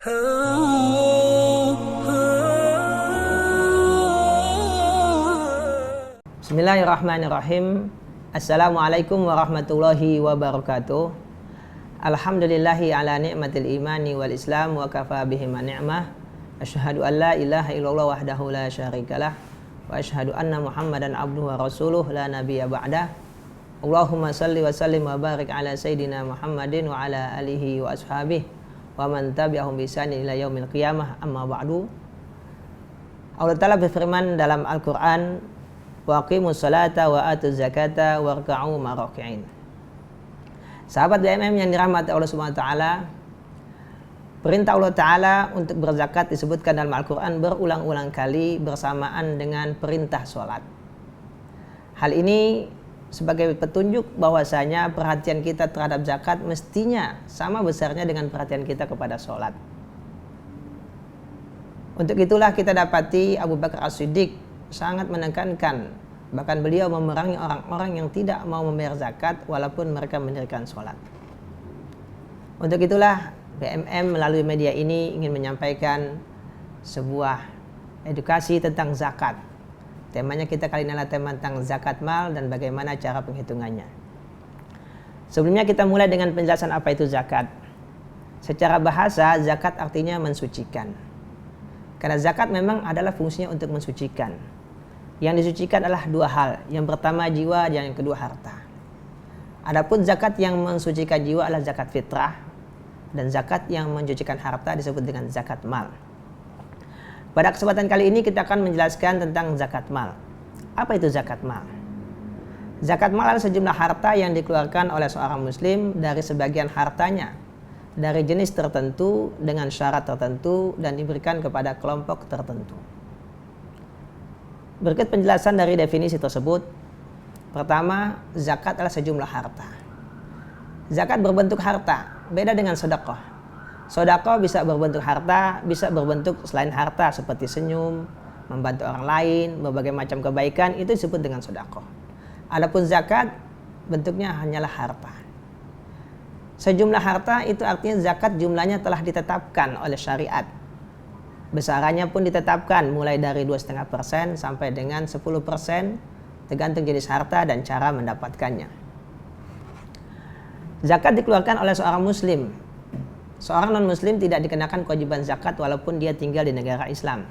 Bismillahirrahmanirrahim. Assalamualaikum warahmatullahi wabarakatuh. Alhamdulillahi ala ni'matil imani wal islam wa kafa bihima ni'mah. Asyhadu an la ilaha illallah wahdahu la syarikalah wa asyhadu anna Muhammadan abduhu wa rasuluh la nabiyya ba'dah. Allahumma salli wa sallim wa barik ala sayyidina Muhammadin wa ala alihi wa ashabihi wa man tabi'ahum bi ihsan ila yaumil qiyamah, amma ba'du. Allah Ta'ala berfirman dalam Al-Qur'an, wa aqimus salata wa atuz zakata warka'u ma'raki'in. Sahabat BMM yang dirahmati Allah Subhanahu wa taala, perintah Allah Ta'ala untuk berzakat disebutkan dalam Al-Qur'an berulang-ulang kali bersamaan dengan perintah sholat. Hal ini sebagai petunjuk bahwasanya perhatian kita terhadap zakat mestinya sama besarnya dengan perhatian kita kepada sholat. Untuk itulah kita dapati Abu Bakar As-Siddiq sangat menekankan, bahkan beliau memerangi orang-orang yang tidak mau membayar zakat walaupun mereka mendirikan sholat. Untuk itulah BMM melalui media ini ingin menyampaikan sebuah edukasi tentang zakat. Temanya kita kali ini adalah tema tentang zakat mal dan bagaimana cara penghitungannya. Sebelumnya kita mulai dengan penjelasan apa itu zakat. Secara bahasa, zakat artinya mensucikan. Karena zakat memang adalah fungsinya untuk mensucikan. Yang disucikan adalah dua hal. Yang pertama jiwa dan yang kedua harta. Adapun zakat yang mensucikan jiwa adalah zakat fitrah, dan zakat yang mensucikan harta disebut dengan zakat mal. Pada kesempatan kali ini kita akan menjelaskan tentang zakat mal. Apa itu zakat mal? Zakat mal adalah sejumlah harta yang dikeluarkan oleh seorang muslim dari sebagian hartanya dari jenis tertentu dengan syarat tertentu dan diberikan kepada kelompok tertentu. Berikut penjelasan dari definisi tersebut. Pertama, zakat adalah sejumlah harta. Zakat berbentuk harta, beda dengan sedekah. Sedekah bisa berbentuk harta, bisa berbentuk selain harta seperti senyum, membantu orang lain, berbagai macam kebaikan, itu disebut dengan sedekah. Adapun zakat bentuknya hanyalah harta. Sejumlah harta itu artinya zakat jumlahnya telah ditetapkan oleh syariat. Besarannya pun ditetapkan mulai dari 2,5% sampai dengan 10%, tergantung jenis harta dan cara mendapatkannya. Zakat dikeluarkan oleh seorang muslim. Seorang non-muslim tidak dikenakan kewajiban zakat walaupun dia tinggal di negara Islam.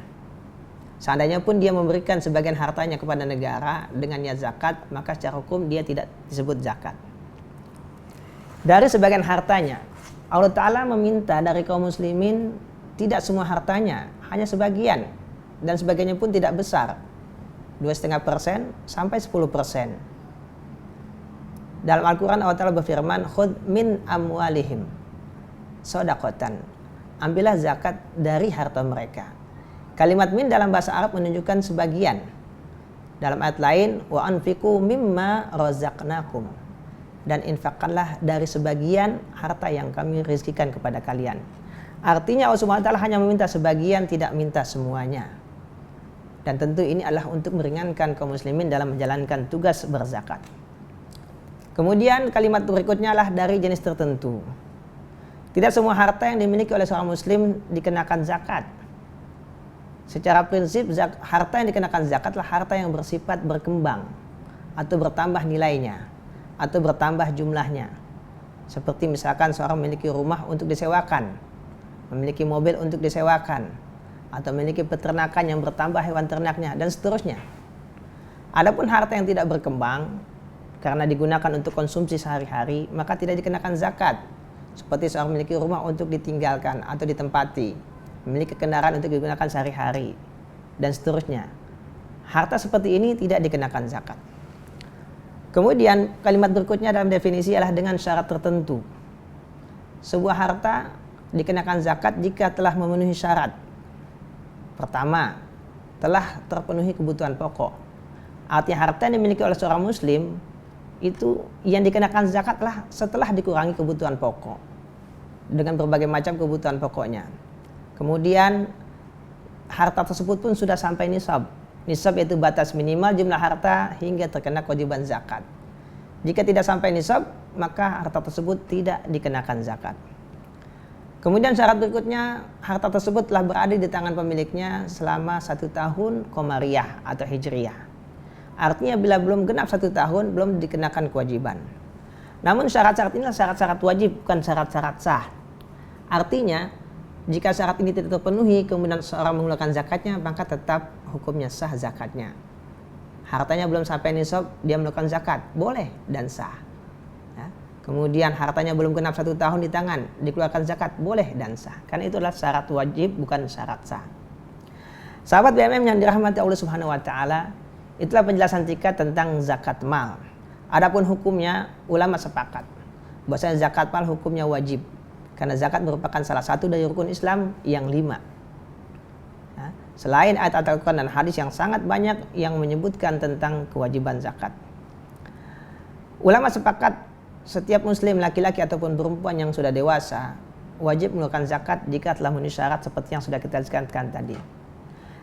Seandainya pun dia memberikan sebagian hartanya kepada negara dengan niat zakat, maka secara hukum dia tidak disebut zakat. Dari sebagian hartanya, Allah Ta'ala meminta dari kaum muslimin tidak semua hartanya, hanya sebagian, dan sebagiannya pun tidak besar, 2,5% sampai 10%. Dalam Al-Quran Allah Ta'ala berfirman, khudh min amwalihim shadaqatan, ambillah zakat dari harta mereka. Kalimat min dalam bahasa Arab menunjukkan sebagian. Dalam ayat lain, wa anfiqu mimma razaqnakum, dan infakkanlah dari sebagian harta yang kami rezekikan kepada kalian. Artinya Allah Subhanahu wa taala hanya meminta sebagian, tidak minta semuanya. Dan tentu ini adalah untuk meringankan kaum muslimin dalam menjalankan tugas berzakat. Kemudian kalimat berikutnya adalah dari jenis tertentu. Tidak semua harta yang dimiliki oleh seorang muslim dikenakan zakat. Secara prinsip harta yang dikenakan zakat adalah harta yang bersifat berkembang atau bertambah nilainya atau bertambah jumlahnya. Seperti misalkan seorang memiliki rumah untuk disewakan, memiliki mobil untuk disewakan, atau memiliki peternakan yang bertambah hewan ternaknya, dan seterusnya. Adapun harta yang tidak berkembang karena digunakan untuk konsumsi sehari-hari, maka tidak dikenakan zakat. Seperti seorang memiliki rumah untuk ditinggalkan atau ditempati, memiliki kendaraan untuk digunakan sehari-hari, dan seterusnya. Harta seperti ini tidak dikenakan zakat. Kemudian kalimat berikutnya dalam definisi adalah dengan syarat tertentu. Sebuah harta dikenakan zakat jika telah memenuhi syarat. Pertama, telah terpenuhi kebutuhan pokok. Artinya harta yang dimiliki oleh seorang muslim itu yang dikenakan zakat lah setelah dikurangi kebutuhan pokok dengan berbagai macam kebutuhan pokoknya. Kemudian harta tersebut pun sudah sampai nisab. Nisab yaitu batas minimal jumlah harta hingga terkena kewajiban zakat. Jika tidak sampai nisab, maka harta tersebut tidak dikenakan zakat. Kemudian syarat berikutnya, harta tersebut telah berada di tangan pemiliknya selama 1 tahun Qamariyah atau Hijriyah. Artinya bila belum genap 1 tahun, belum dikenakan kewajiban. Namun syarat-syarat inilah syarat-syarat wajib, bukan syarat-syarat sah. Artinya, jika syarat ini tidak terpenuhi, kemudian seorang mengeluarkan zakatnya, maka tetap hukumnya sah zakatnya. Hartanya belum sampai nisab, dia mengeluarkan zakat, boleh dan sah. Ya. Kemudian hartanya belum genap 1 tahun di tangan, dikeluarkan zakat, boleh dan sah. Karena itu adalah syarat wajib, bukan syarat sah. Sahabat BMM yang dirahmati Allah Subhanahu wa taala, itulah penjelasan singkat tentang zakat mal. Adapun hukumnya, ulama sepakat bahwasanya zakat mal hukumnya wajib. Karena zakat merupakan salah satu dari rukun Islam yang 5. Ya, selain ayat Al-Quran dan hadis yang sangat banyak yang menyebutkan tentang kewajiban zakat. Ulama sepakat setiap muslim laki-laki ataupun perempuan yang sudah dewasa wajib mengeluarkan zakat jika telah memenuhi syarat seperti yang sudah kita jelaskan tadi.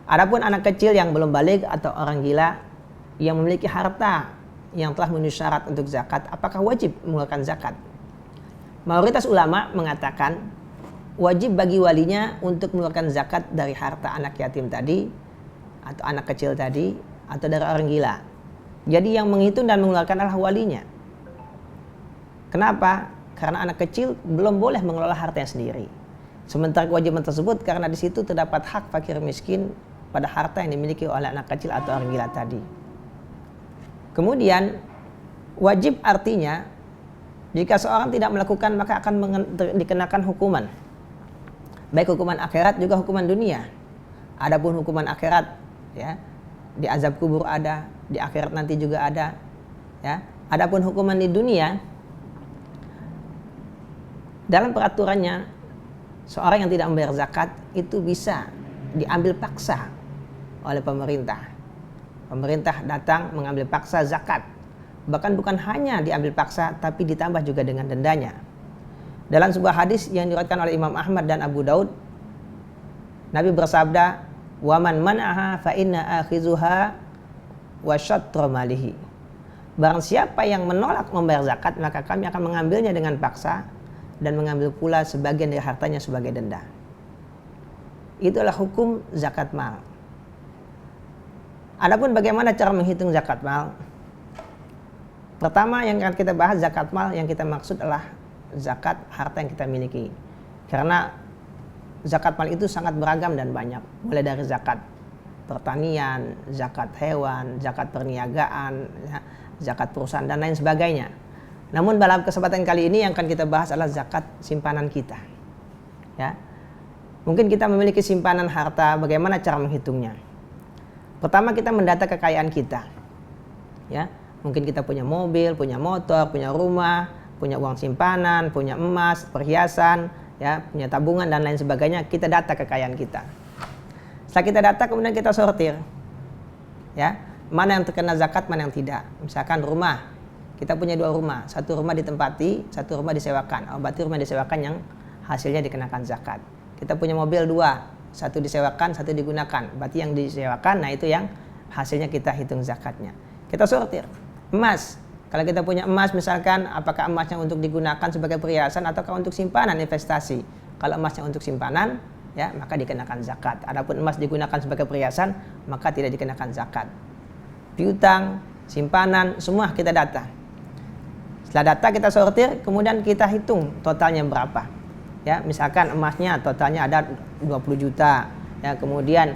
Adapun anak kecil yang belum balik atau orang gila yang memiliki harta yang telah memenuhi syarat untuk zakat, apakah wajib mengeluarkan zakat? Mayoritas ulama mengatakan wajib bagi walinya untuk mengeluarkan zakat dari harta anak yatim tadi atau anak kecil tadi atau dari orang gila. Jadi yang menghitung dan mengeluarkan adalah walinya. Kenapa? Karena anak kecil belum boleh mengelola hartanya sendiri. Sementara kewajiban tersebut karena di situ terdapat hak fakir miskin pada harta yang dimiliki oleh anak kecil atau orang gila tadi. Kemudian wajib artinya jika seorang tidak melakukan maka akan dikenakan hukuman. Baik hukuman akhirat juga hukuman dunia. Adapun hukuman akhirat ya, di azab kubur ada, di akhirat nanti juga ada ya. Adapun hukuman di dunia, dalam peraturannya seorang yang tidak membayar zakat itu bisa diambil paksa oleh pemerintah. Pemerintah datang mengambil paksa zakat. Bahkan bukan hanya diambil paksa, tapi ditambah juga dengan dendanya. Dalam sebuah hadis yang diriwayatkan oleh Imam Ahmad dan Abu Daud, Nabi bersabda, "Waman man'aha fa inna akhizuha wa syatru malihi." Barang siapa yang menolak membayar zakat, maka kami akan mengambilnya dengan paksa dan mengambil pula sebagian dari hartanya sebagai denda. Itulah hukum zakat mal. Adapun bagaimana cara menghitung zakat mal? Pertama yang akan kita bahas zakat mal yang kita maksud adalah zakat harta yang kita miliki. Karena zakat mal itu sangat beragam dan banyak. Mulai dari zakat pertanian, zakat hewan, zakat perniagaan, zakat perusahaan dan lain sebagainya. Namun dalam kesempatan kali ini yang akan kita bahas adalah zakat simpanan kita. Ya. Mungkin kita memiliki simpanan harta, bagaimana cara menghitungnya? Pertama kita mendata kekayaan kita. Ya. Mungkin kita punya mobil, punya motor, punya rumah, punya uang simpanan, punya emas, perhiasan, ya, punya tabungan dan lain sebagainya. Kita data kekayaan kita. Setelah kita data, kemudian kita sortir, ya, mana yang terkena zakat, mana yang tidak. Misalkan rumah, kita punya 2 rumah, satu rumah ditempati, satu rumah disewakan. Oh, berarti rumah disewakan yang hasilnya dikenakan zakat. Kita punya mobil 2, satu disewakan, satu digunakan. Berarti yang disewakan, nah itu yang hasilnya kita hitung zakatnya. Kita sortir. Emas, kalau kita punya emas misalkan, apakah emasnya untuk digunakan sebagai perhiasan ataukah untuk simpanan investasi? Kalau emasnya untuk simpanan, ya maka dikenakan zakat. Adapun emas digunakan sebagai perhiasan, maka tidak dikenakan zakat. Piutang, simpanan, semua kita data. Setelah data kita sortir, kemudian kita hitung totalnya berapa. Ya, misalkan emasnya totalnya ada 20 juta, ya kemudian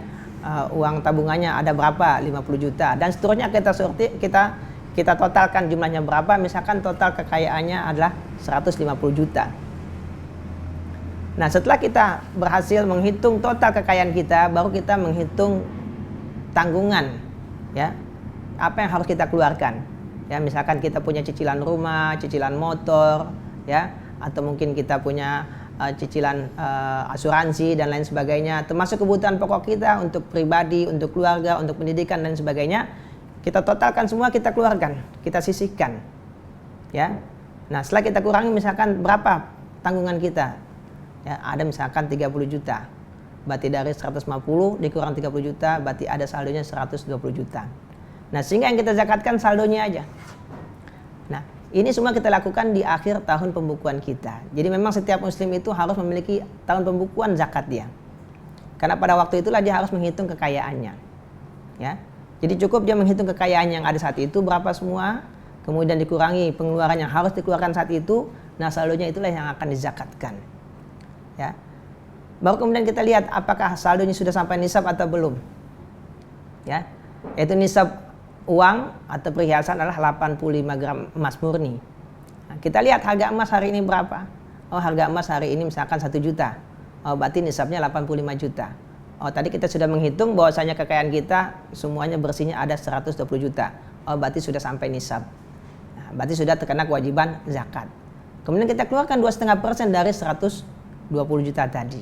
uang tabungannya ada berapa? 50 juta dan seterusnya kita sortir, kita totalkan jumlahnya berapa, misalkan total kekayaannya adalah 150 juta. Nah, setelah kita berhasil menghitung total kekayaan kita, baru kita menghitung tanggungan, ya. Apa yang harus kita keluarkan? Ya, misalkan kita punya cicilan rumah, cicilan motor, ya, atau mungkin kita punya cicilan asuransi dan lain sebagainya, termasuk kebutuhan pokok kita untuk pribadi, untuk keluarga, untuk pendidikan dan sebagainya. Kita totalkan semua, kita keluarkan, kita sisihkan, ya. Nah, setelah kita kurangi misalkan berapa tanggungan kita, ya, ada misalkan 30 juta, berarti dari 150 dikurang 30 juta, berarti ada saldonya 120 juta. Nah, sehingga yang kita zakatkan saldonya aja. Nah, Ini semua kita lakukan di akhir tahun pembukuan kita. Jadi memang setiap muslim itu harus memiliki tahun pembukuan zakat dia. Karena pada waktu itulah dia harus menghitung kekayaannya. Ya. Jadi cukup dia menghitung kekayaan yang ada saat itu berapa semua, kemudian dikurangi pengeluaran yang harus dikeluarkan saat itu, nah saldonya itulah yang akan dizakatkan. Ya. Baru kemudian kita lihat apakah saldonya sudah sampai nisab atau belum. Ya. Yaitu nisab uang atau perhiasan adalah 85 gram emas murni. Nah, kita lihat harga emas hari ini berapa. Oh, harga emas hari ini misalkan 1 juta. Oh, berarti nisabnya 85 juta. Oh, tadi kita sudah menghitung bahwasanya kekayaan kita semuanya bersihnya ada 120 juta. Oh, berarti sudah sampai nisab. Nah, berarti sudah terkena kewajiban zakat. Kemudian kita keluarkan 2,5% dari 120 juta tadi.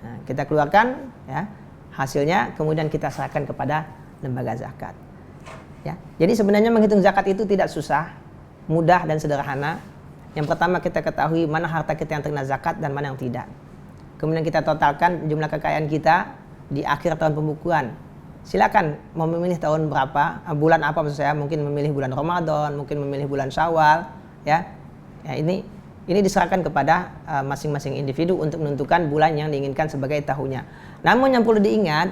Nah, kita keluarkan ya hasilnya, kemudian kita serahkan kepada lembaga zakat. Ya, jadi sebenarnya menghitung zakat itu tidak susah, mudah dan sederhana. Yang pertama kita ketahui mana harta kita yang terkena zakat dan mana yang tidak. Kemudian kita totalkan jumlah kekayaan kita di akhir tahun pembukuan. Silakan mau memilih tahun berapa, bulan apa maksud saya, mungkin memilih bulan Ramadan, mungkin memilih bulan Syawal, ya. Ya ini diserahkan kepada masing-masing individu untuk menentukan bulan yang diinginkan sebagai tahunnya. Namun yang perlu diingat,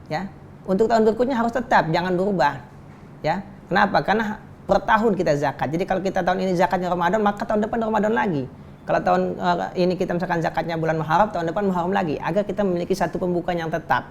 ya, untuk tahun berikutnya harus tetap, jangan berubah. Ya, kenapa? Karena per tahun kita zakat. Jadi kalau kita tahun ini zakatnya Ramadan, maka tahun depan Ramadan lagi. Kalau tahun ini kita misalkan zakatnya bulan Muharram, tahun depan Muharram lagi, agar kita memiliki satu pembukuan yang tetap.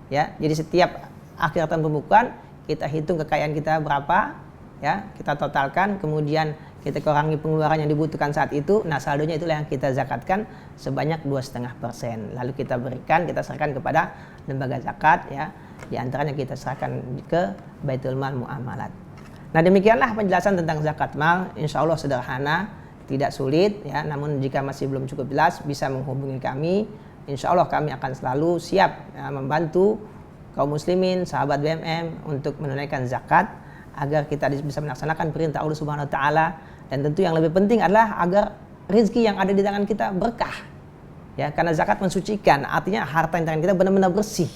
Ya, jadi setiap akhir tahun pembukuan kita hitung kekayaan kita berapa, ya, kita totalkan, kemudian kita kurangi pengeluaran yang dibutuhkan saat itu. Nah, saldonya itulah yang kita zakatkan sebanyak 2,5%. Lalu kita berikan, kita serahkan kepada lembaga zakat, ya. Di antaranya kita serahkan ke Baitul Mal Muamalat. Nah, demikianlah penjelasan tentang zakat mal. Insya Allah sederhana, tidak sulit, ya. Namun jika masih belum cukup jelas, bisa menghubungi kami. Insya Allah kami akan selalu siap ya, membantu kaum muslimin, sahabat BMM untuk menunaikan zakat agar kita bisa melaksanakan perintah Allah Subhanahu Wa Taala. Dan tentu yang lebih penting adalah agar rezeki yang ada di tangan kita berkah. Ya, karena zakat mensucikan, artinya harta yang tangan kita benar-benar bersih.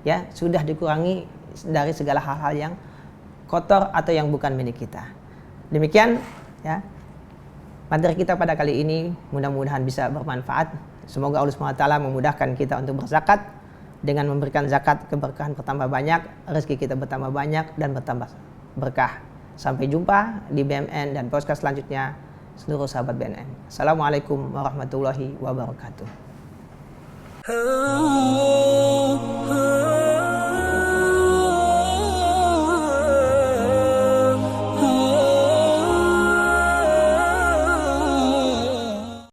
Ya, sudah dikurangi dari segala hal-hal yang kotor atau yang bukan milik kita. Demikian ya materi kita pada kali ini, mudah-mudahan bisa bermanfaat. Semoga Allah SWT memudahkan kita untuk berzakat. Dengan memberikan zakat, keberkahan bertambah banyak, rezeki kita bertambah banyak dan bertambah berkah. Sampai jumpa di BMN dan podcast selanjutnya seluruh sahabat BMN. Assalamualaikum warahmatullahi wabarakatuh.